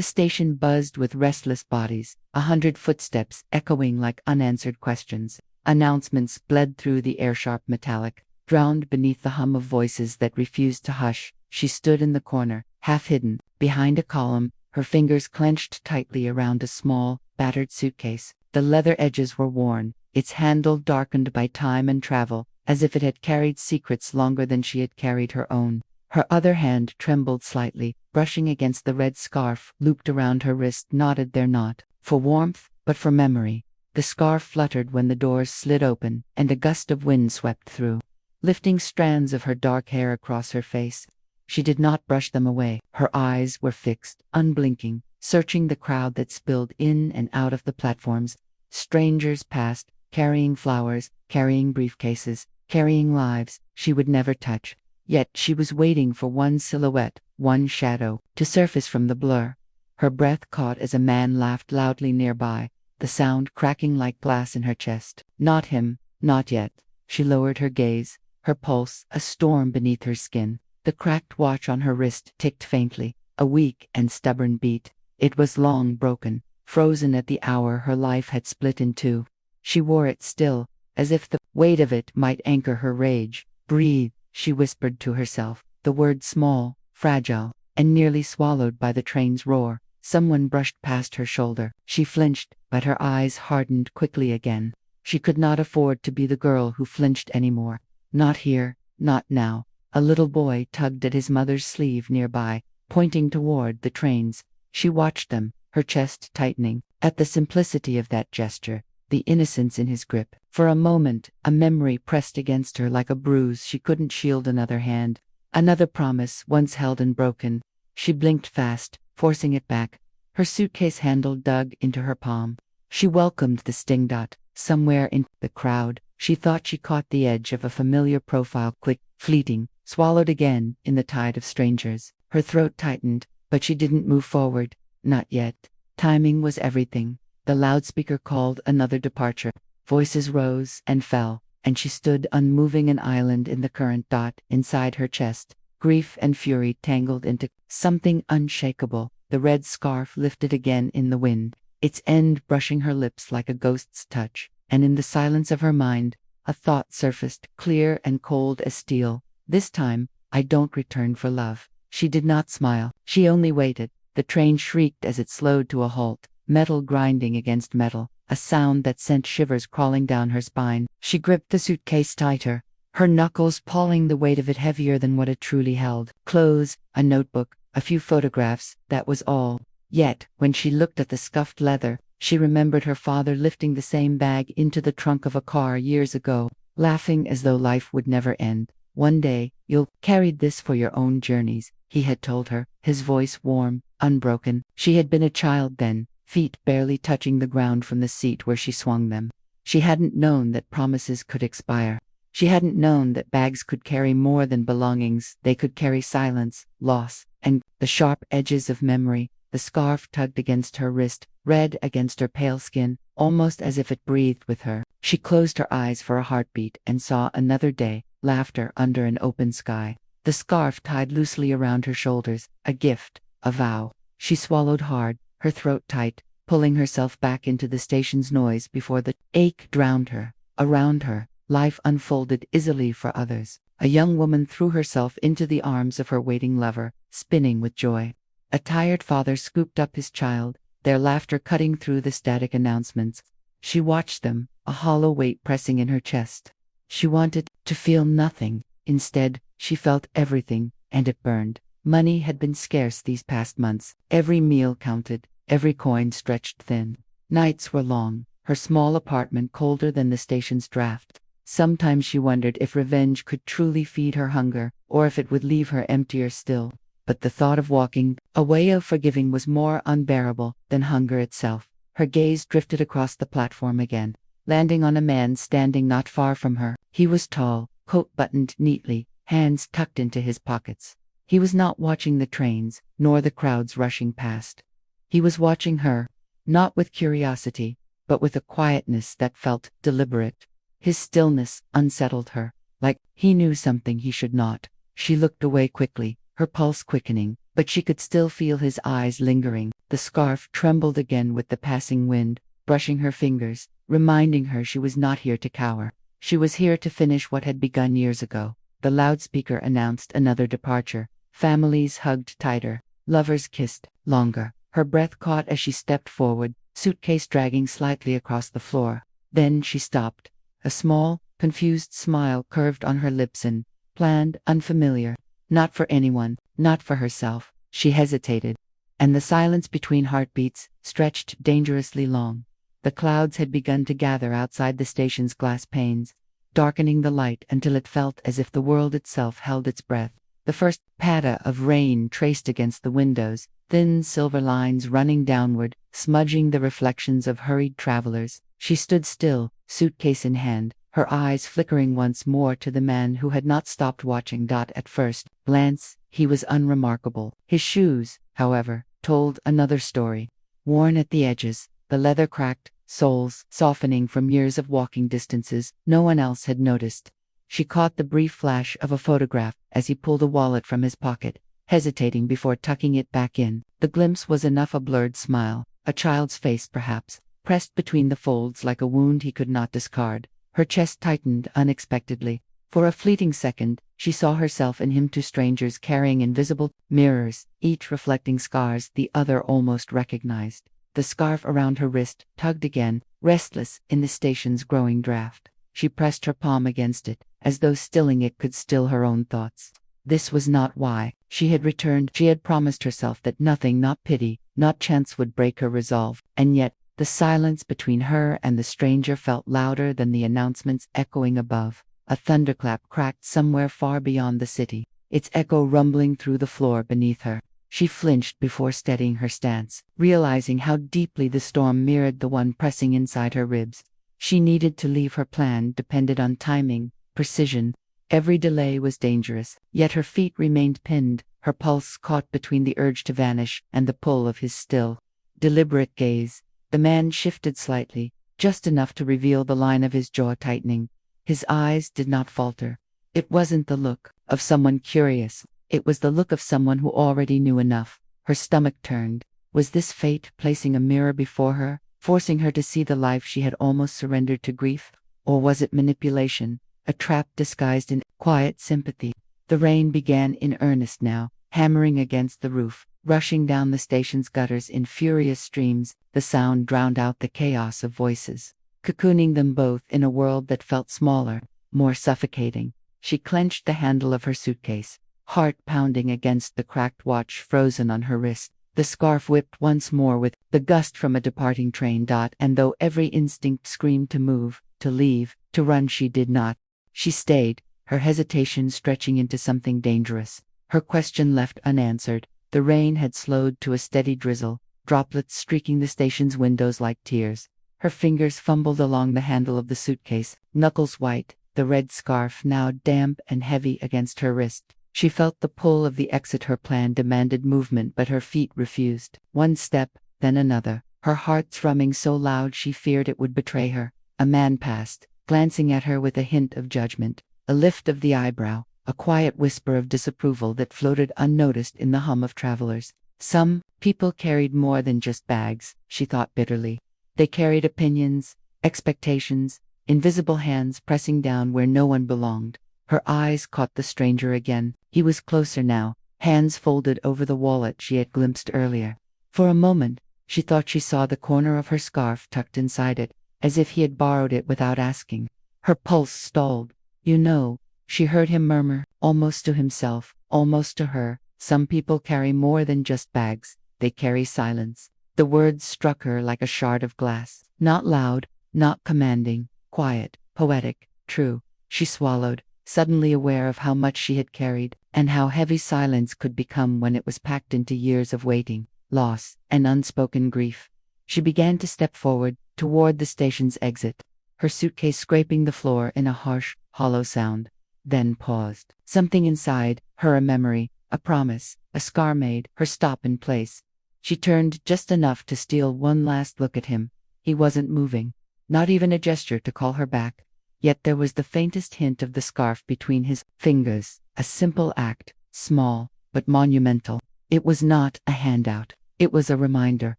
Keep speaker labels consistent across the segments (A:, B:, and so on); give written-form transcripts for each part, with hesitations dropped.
A: The station buzzed with restless bodies, 100 footsteps echoing like unanswered questions. Announcements bled through the air-sharp metallic, drowned beneath the hum of voices that refused to hush. She stood in the corner, half hidden, behind a column, her fingers clenched tightly around a small, battered suitcase. The leather edges were worn, its handle darkened by time and travel, as if it had carried secrets longer than she had carried her own. Her other hand trembled slightly, brushing against the red scarf looped around her wrist, knotted there not for warmth, but for memory. The scarf fluttered when the doors slid open, and a gust of wind swept through, lifting strands of her dark hair across her face. She did not brush them away. Her eyes were fixed, unblinking, searching the crowd that spilled in and out of the platforms. Strangers passed, carrying flowers, carrying briefcases, carrying lives she would never touch. Yet she was waiting for one silhouette, one shadow, to surface from the blur. Her breath caught as a man laughed loudly nearby, the sound cracking like glass in her chest. Not him, not yet. She lowered her gaze, her pulse a storm beneath her skin. The cracked watch on her wrist ticked faintly, a weak and stubborn beat. It was long broken, frozen at the hour her life had split in two. She wore it still, as if the weight of it might anchor her rage. Breathe, she whispered to herself, the word small, fragile, and nearly swallowed by the train's roar. Someone brushed past her shoulder. She flinched, but her eyes hardened quickly again. She could not afford to be the girl who flinched anymore. Not here, not now. A little boy tugged at his mother's sleeve nearby, pointing toward the trains. She watched them, her chest tightening, at the simplicity of that gesture, the innocence in his grip. For a moment, a memory pressed against her like a bruise she couldn't shield. Another hand, another promise once held and broken. She blinked fast, forcing it back. Her suitcase handle dug into her palm. She welcomed the sting. Somewhere in the crowd, she thought she caught the edge of a familiar profile, quick, fleeting, swallowed again in the tide of strangers. Her throat tightened, but she didn't move forward. Not yet. Timing was everything. The loudspeaker called another departure. Voices rose and fell, and she stood unmoving, an island in the current. Inside her chest, grief and fury tangled into something unshakable. The red scarf lifted again in the wind, its end brushing her lips like a ghost's touch, and in the silence of her mind, a thought surfaced, clear and cold as steel. This time, I don't return for love. She did not smile. She only waited. The train shrieked as it slowed to a halt, metal grinding against metal, a sound that sent shivers crawling down her spine. She gripped the suitcase tighter, her knuckles pawing the weight of it heavier than what it truly held. Clothes, a notebook, a few photographs, that was all. Yet, when she looked at the scuffed leather, she remembered her father lifting the same bag into the trunk of a car years ago, laughing as though life would never end. One day, you'll carry this for your own journeys, he had told her, his voice warm, unbroken. She had been a child then, feet barely touching the ground from the seat where she swung them. She hadn't known that promises could expire. She hadn't known that bags could carry more than belongings. They could carry silence, loss, and the sharp edges of memory. The scarf tugged against her wrist, red against her pale skin, almost as if it breathed with her. She closed her eyes for a heartbeat and saw another day, laughter under an open sky. The scarf tied loosely around her shoulders, a gift, a vow. She swallowed hard, her throat tight, pulling herself back into the station's noise before the ache drowned her. Around her, life unfolded easily for others. A young woman threw herself into the arms of her waiting lover, spinning with joy. A tired father scooped up his child, their laughter cutting through the static announcements. She watched them, a hollow weight pressing in her chest. She wanted to feel nothing. Instead, she felt everything, and it burned. Money had been scarce these past months. Every meal counted, every coin stretched thin. Nights were long, her small apartment colder than the station's draft. Sometimes she wondered if revenge could truly feed her hunger, or if it would leave her emptier still. But the thought of walking away, of forgiving, was more unbearable than hunger itself. Her gaze drifted across the platform again, landing on a man standing not far from her. He was tall, coat buttoned neatly, hands tucked into his pockets. He was not watching the trains, nor the crowds rushing past. He was watching her, not with curiosity, but with a quietness that felt deliberate. His stillness unsettled her, like he knew something he should not. She looked away quickly, her pulse quickening, but she could still feel his eyes lingering. The scarf trembled again with the passing wind, brushing her fingers, reminding her she was not here to cower. She was here to finish what had begun years ago. The loudspeaker announced another departure. Families hugged tighter. Lovers kissed longer. Her breath caught as she stepped forward, suitcase dragging slightly across the floor. Then she stopped. A small, confused smile curved on her lips and planned, unfamiliar. Not for anyone, not for herself. She hesitated. And the silence between heartbeats stretched dangerously long. The clouds had begun to gather outside the station's glass panes, darkening the light until it felt as if the world itself held its breath. The first patter of rain traced against the windows, thin silver lines running downward, smudging the reflections of hurried travelers. She stood still, suitcase in hand, her eyes flickering once more to the man who had not stopped watching. At first glance, he was unremarkable. His shoes, however, told another story. Worn at the edges, the leather cracked, soles softening from years of walking distances no one else had noticed. She caught the brief flash of a photograph as he pulled a wallet from his pocket, hesitating before tucking it back in. The glimpse was enough, a blurred smile, a child's face perhaps, pressed between the folds like a wound he could not discard. Her chest tightened unexpectedly. For a fleeting second, she saw herself and him, two strangers carrying invisible mirrors, each reflecting scars the other almost recognized. The scarf around her wrist tugged again, restless in the station's growing draft. She pressed her palm against it, as though stilling it could still her own thoughts. This was not why she had returned. She had promised herself that nothing, not pity, not chance, would break her resolve, and yet the silence between her and the stranger felt louder than the announcements echoing above. A thunderclap cracked somewhere far beyond the city, its echo rumbling through the floor beneath her. She flinched before steadying her stance, realizing how deeply the storm mirrored the one pressing inside her ribs. She needed to leave. Her plan depended on timing, precision. Every delay was dangerous, yet her feet remained pinned, her pulse caught between the urge to vanish and the pull of his still, deliberate gaze. The man shifted slightly, just enough to reveal the line of his jaw tightening. His eyes did not falter. It wasn't the look of someone curious. It was the look of someone who already knew enough. Her stomach turned. Was this fate placing a mirror before her, forcing her to see the life she had almost surrendered to grief? Or was it manipulation, a trap disguised in quiet sympathy? The rain began in earnest now, hammering against the roof, rushing down the station's gutters in furious streams. The sound drowned out the chaos of voices, cocooning them both in a world that felt smaller, more suffocating. She clenched the handle of her suitcase, heart pounding against the cracked watch frozen on her wrist. The scarf whipped once more with the gust from a departing train. And though every instinct screamed to move, to leave, to run, she did not. She stayed, her hesitation stretching into something dangerous. Her question left unanswered. The rain had slowed to a steady drizzle, droplets streaking the station's windows like tears. Her fingers fumbled along the handle of the suitcase, knuckles white, the red scarf now damp and heavy against her wrist. She felt the pull of the exit. Her plan demanded movement, but her feet refused. One step, then another, her heart thrumming so loud she feared it would betray her. A man passed, glancing at her with a hint of judgment, a lift of the eyebrow, a quiet whisper of disapproval that floated unnoticed in the hum of travelers. Some people carried more than just bags, she thought bitterly. They carried opinions, expectations, invisible hands pressing down where no one belonged. Her eyes caught the stranger again. He was closer now, hands folded over the wallet she had glimpsed earlier. For a moment, she thought she saw the corner of her scarf tucked inside it, as if he had borrowed it without asking. Her pulse stalled. "You know," she heard him murmur, almost to himself, almost to her, "some people carry more than just bags, they carry silence." The words struck her like a shard of glass. Not loud, not commanding, quiet, poetic, true. She swallowed, suddenly aware of how much she had carried, and how heavy silence could become when it was packed into years of waiting, loss, and unspoken grief. She began to step forward, toward the station's exit, her suitcase scraping the floor in a harsh, hollow sound. Then paused. Something inside her, a memory, a promise, a scar made her stop in place. She turned just enough to steal one last look at him. He wasn't moving, not even a gesture to call her back. Yet there was the faintest hint of the scarf between his fingers, a simple act, small, but monumental. It was not a handout. It was a reminder.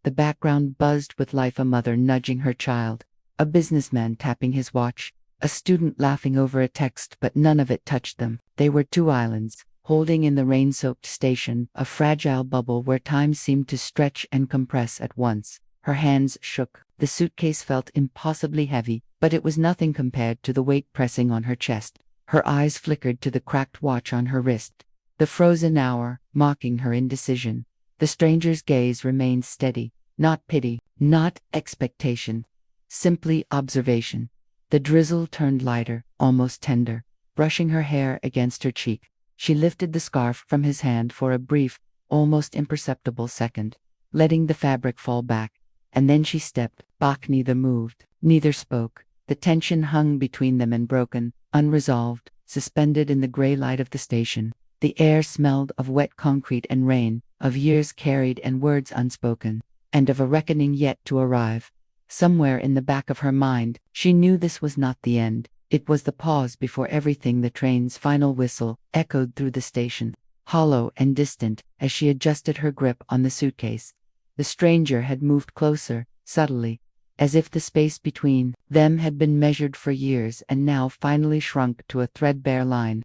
A: The background buzzed with life: a mother nudging her child, a businessman tapping his watch, a student laughing over a text, but none of it touched them. They were two islands, holding in the rain-soaked station, a fragile bubble where time seemed to stretch and compress at once. Her hands shook. The suitcase felt impossibly heavy, but it was nothing compared to the weight pressing on her chest. Her eyes flickered to the cracked watch on her wrist. The frozen hour, mocking her indecision. The stranger's gaze remained steady, not pity, not expectation, simply observation. The drizzle turned lighter, almost tender, brushing her hair against her cheek. She lifted the scarf from his hand for a brief, almost imperceptible second, letting the fabric fall back, and then she stepped back. Neither moved, neither spoke. The tension hung between them, unbroken, unresolved, suspended in the gray light of the station. The air smelled of wet concrete and rain, of years carried and words unspoken, and of a reckoning yet to arrive. Somewhere in the back of her mind, she knew this was not the end. It was the pause before everything. The train's final whistle echoed through the station, hollow and distant, as she adjusted her grip on the suitcase. The stranger had moved closer, subtly, as if the space between them had been measured for years and now finally shrunk to a threadbare line.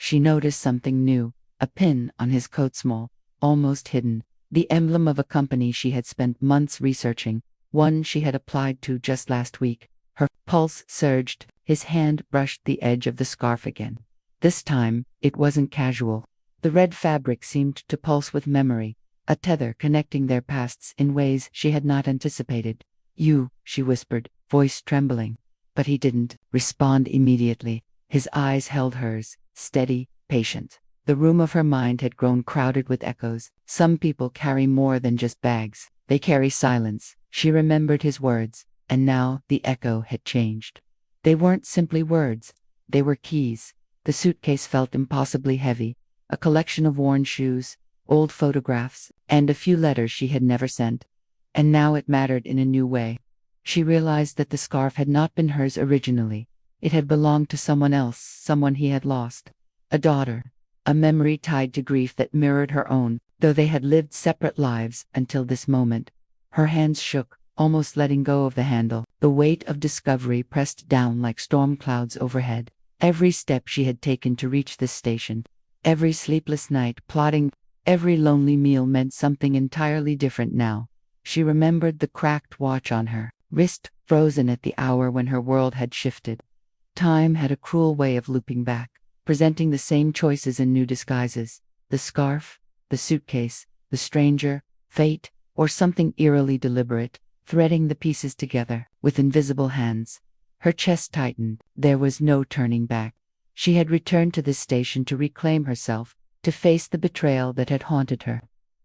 A: She noticed something new, a pin on his coat, small, almost hidden, the emblem of a company she had spent months researching, one she had applied to just last week. Her pulse surged. His hand brushed the edge of the scarf again. This time, it wasn't casual. The red fabric seemed to pulse with memory, a tether connecting their pasts in ways she had not anticipated. "You," she whispered, voice trembling. But he didn't respond immediately. His eyes held hers, steady, patient. The room of her mind had grown crowded with echoes. Some people carry more than just bags. They carry silence. She remembered his words, and now the echo had changed. They weren't simply words. They were keys. The suitcase felt impossibly heavy, a collection of worn shoes, old photographs, and a few letters she had never sent. And now it mattered in a new way. She realized that the scarf had not been hers originally. It had belonged to someone else, someone he had lost. A daughter. A memory tied to grief that mirrored her own, though they had lived separate lives until this moment. Her hands shook, almost letting go of the handle. The weight of discovery pressed down like storm clouds overhead. Every step she had taken to reach this station, every sleepless night plotting, every lonely meal meant something entirely different now. She remembered the cracked watch on her wrist, frozen at the hour when her world had shifted. Time had a cruel way of looping back, presenting the same choices in new disguises. The scarf, the suitcase, the stranger, fate, or something eerily deliberate, threading the pieces together with invisible hands. Her chest tightened. There was no turning back. She had returned to this station to reclaim herself, to face the betrayal that had haunted her.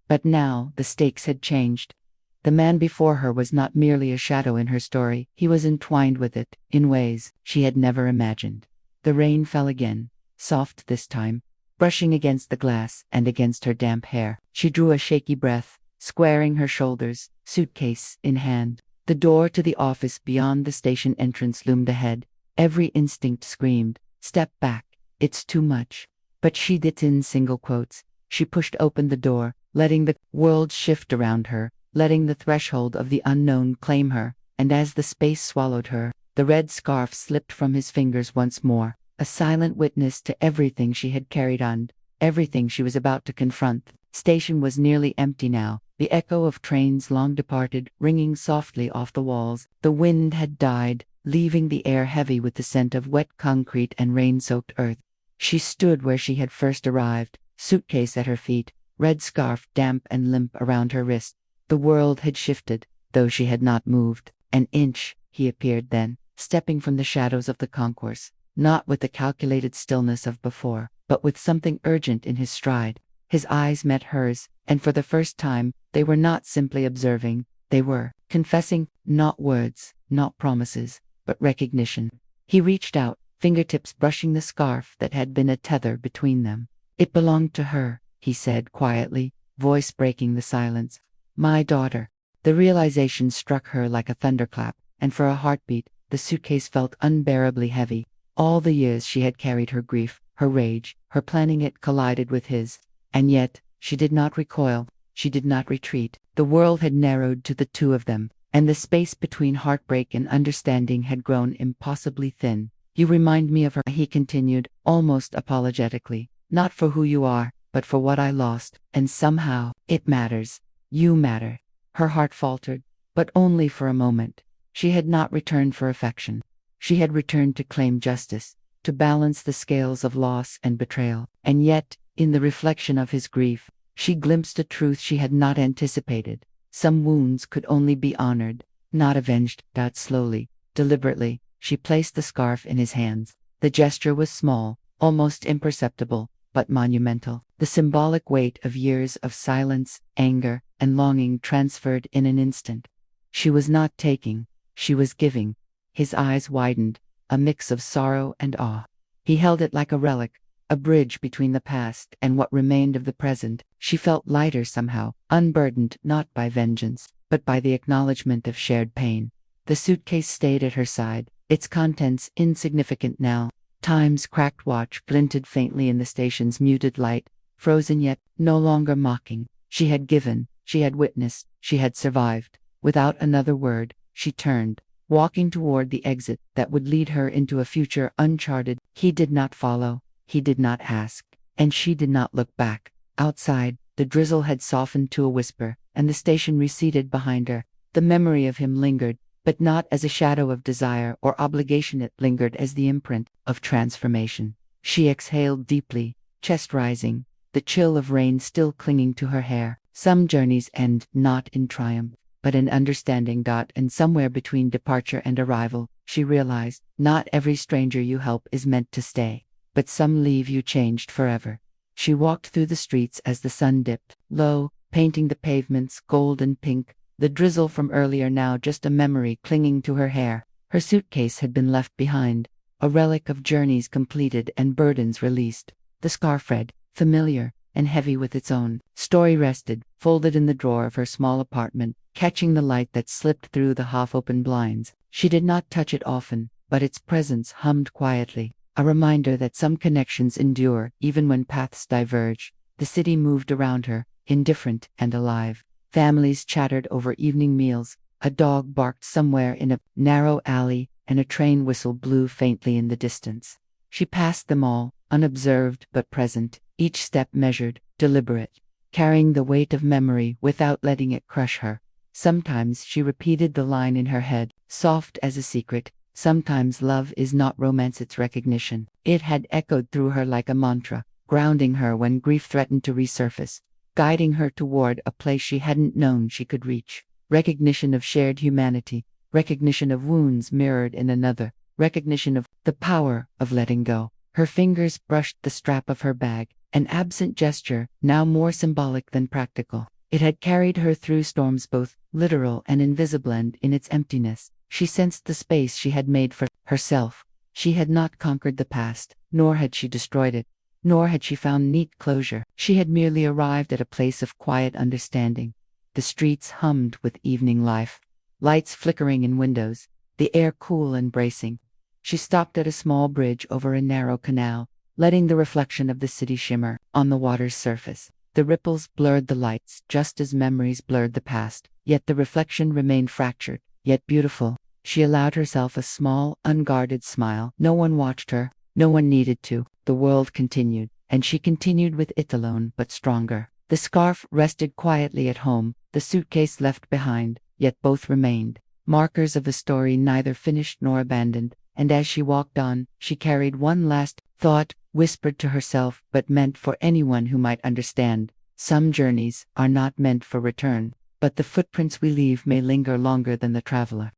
A: But now the stakes had changed. The man before her was not merely a shadow in her story, he was entwined with it, in ways she had never imagined. The rain fell again, soft this time, brushing against the glass and against her damp hair. She drew a shaky breath, squaring her shoulders, suitcase in hand. The door to the office beyond the station entrance loomed ahead. Every instinct screamed, "Step back, it's too much." But she did in single quotes. She pushed open the door, letting the world shift around her, letting the threshold of the unknown claim her, and as the space swallowed her, the red scarf slipped from his fingers once more, a silent witness to everything she had carried on, everything she was about to confront. Station was nearly empty now, the echo of trains long departed ringing softly off the walls. The wind had died, leaving the air heavy with the scent of wet concrete and rain-soaked earth. She stood where she had first arrived, suitcase at her feet, red scarf damp and limp around her wrist. The world had shifted, though she had not moved an inch. He appeared then, stepping from the shadows of the concourse, not with the calculated stillness of before, but with something urgent in his stride. His eyes met hers, and for the first time, they were not simply observing, they were confessing, not words, not promises, but recognition. He reached out, fingertips brushing the scarf that had been a tether between them. "It belonged to her," he said quietly, voice breaking the silence. "My daughter." The realization struck her like a thunderclap, and for a heartbeat, the suitcase felt unbearably heavy. All the years she had carried her grief, her rage, her planning it collided with his, and yet, she did not recoil. she did not retreat. The world had narrowed to the two of them, and the space between heartbreak and understanding had grown impossibly thin. You remind me of her, he continued, almost apologetically. Not for who you are, but for what I lost, and somehow, it matters. You matter. Her heart faltered, but only for a moment. She had not returned for affection. She had returned to claim justice, to balance the scales of loss and betrayal. And yet, in the reflection of his grief, she glimpsed a truth she had not anticipated. Some wounds could only be honored, not avenged. Slowly, deliberately, she placed the scarf in his hands. The gesture was small, almost imperceptible, but monumental. The symbolic weight of years of silence, anger, and longing transferred in an instant. She was not taking, she was giving. His eyes widened, a mix of sorrow and awe. He held it like a relic, a bridge between the past and what remained of the present. She felt lighter somehow, unburdened not by vengeance, but by the acknowledgement of shared pain. The suitcase stayed at her side, its contents insignificant now. Time's cracked watch glinted faintly in the station's muted light, frozen yet no longer mocking. She had given, she had witnessed, she had survived. Without another word, she turned, walking toward the exit that would lead her into a future uncharted. He did not follow, he did not ask, and she did not look back. Outside, the drizzle had softened to a whisper, and the station receded behind her. The memory of him lingered, but not as a shadow of desire or obligation. It lingered as the imprint of transformation. She exhaled deeply, chest rising, the chill of rain still clinging to her hair. Some journeys end not in triumph, but in understanding. And somewhere between departure and arrival, she realized, not every stranger you help is meant to stay, but some leave you changed forever. She walked through the streets as the sun dipped low, painting the pavements gold and pink. The drizzle from earlier now just a memory clinging to her hair. Her suitcase had been left behind, a relic of journeys completed and burdens released. The scarf, red, familiar, and heavy with its own story, rested, folded in the drawer of her small apartment, catching the light that slipped through the half-open blinds. She did not touch it often, but its presence hummed quietly, a reminder that some connections endure even when paths diverge. The city moved around her, indifferent and alive. Families chattered over evening meals, a dog barked somewhere in a narrow alley, and a train whistle blew faintly in the distance. She passed them all, unobserved but present, each step measured, deliberate, carrying the weight of memory without letting it crush her. Sometimes she repeated the line in her head, soft as a secret, sometimes love is not romance, it's recognition. It had echoed through her like a mantra, grounding her when grief threatened to resurface, guiding her toward a place she hadn't known she could reach. Recognition of shared humanity, recognition of wounds mirrored in another, recognition of the power of letting go. Her fingers brushed the strap of her bag, an absent gesture, now more symbolic than practical. It had carried her through storms both literal and invisible, and in its emptiness, she sensed the space she had made for herself. She had not conquered the past, nor had she destroyed it. Nor had she found neat closure. She had merely arrived at a place of quiet understanding. The streets hummed with evening life, lights flickering in windows, the air cool and bracing. She stopped at a small bridge over a narrow canal, letting the reflection of the city shimmer on the water's surface. The ripples blurred the lights, just as memories blurred the past, yet the reflection remained fractured, yet beautiful. She allowed herself a small, unguarded smile. No one watched her, no one needed to. The world continued, and she continued with it alone but stronger. The scarf rested quietly at home, the suitcase left behind, yet both remained, markers of a story neither finished nor abandoned. And as she walked on, she carried one last thought, whispered to herself but meant for anyone who might understand. Some journeys are not meant for return, but the footprints we leave may linger longer than the traveler.